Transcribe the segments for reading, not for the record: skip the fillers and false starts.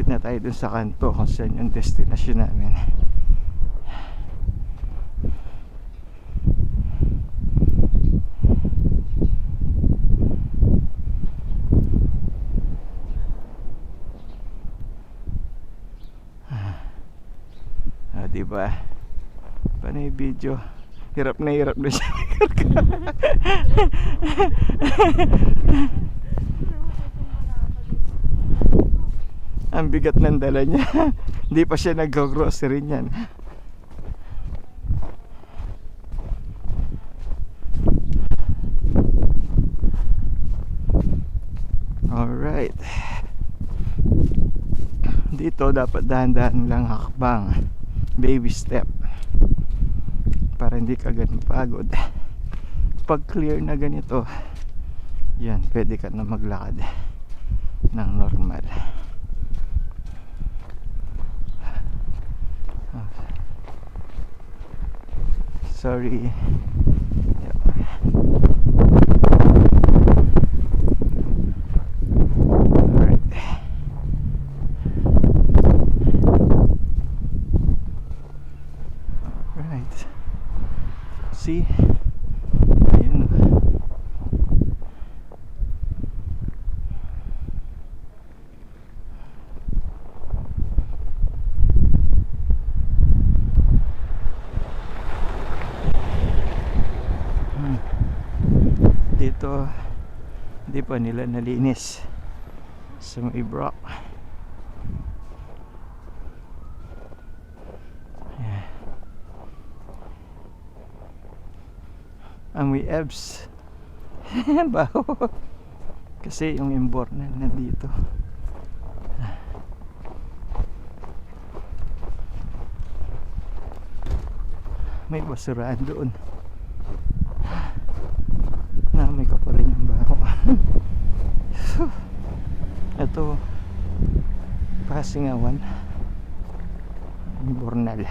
malapit na tayo dun sa kanto kung saan yung destination namin. Diba? Paano yung video? Hirap na siya. Ang bigat ng dala niya. Hindi pa siya nag-grocery niyan. Alright. Dito dapat dahan-dahan lang hakbang. Baby step para hindi ka ganun pagod. Pag clear na ganito, yan, pwede ka na maglakad ng normal. Sorry. Yep. Alright. Alright. See? Ayun. Dito hindi pa nila nalinis sa may Brock. Yeah. Amoy ebs. Baho. Kasi yung imbornal nandito. May basurahan doon. May ka pa rin yung baho. Ito Pasingawan Bornal.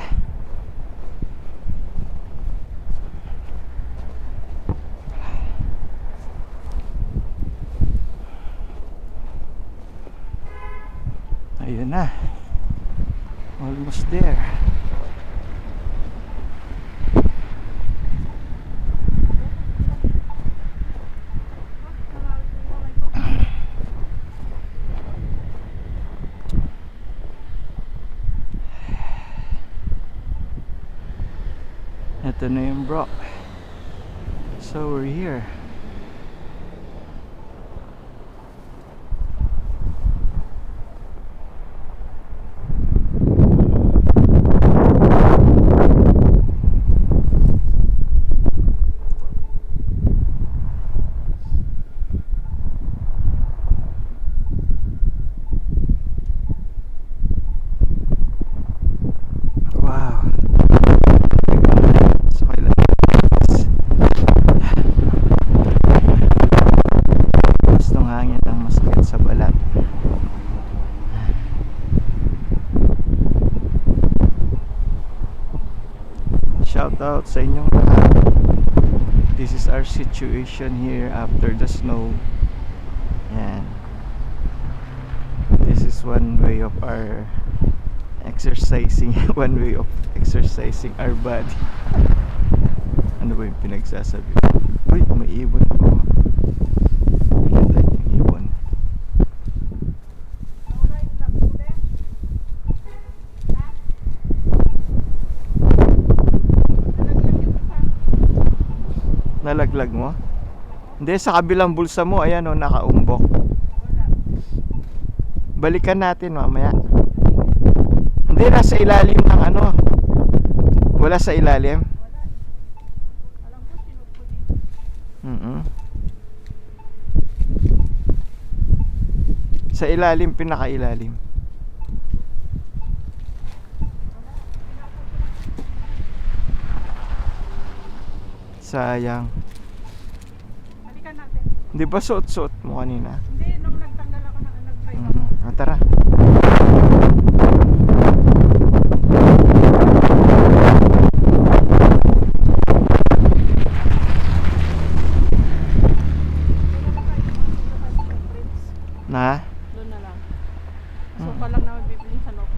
Ayun na, almost there. Ito na yung Brock. So we're here. Shout out sa inyong lahat. This is our situation here after the snow. Yan. This is one way of our exercising. One way of exercising our body. Ano ba yung pinagsasabi? Uy, may ibon po. Pinatay yung ibon. Nalaglag mo? Hindi, sa kabilang bulsa mo, ayan o, nakaumbok. Balikan natin mamaya. Hindi, nasa ilalim ng ano. Wala sa ilalim? Sa ilalim, pinakailalim. Sayang. Balikan natin. Hindi ba suot-suot mo kanina? Hindi, nung nagtanggal ako ng nag-drive ako. Tara. Na? Doon na lang. Suka lang naman bibili sa local.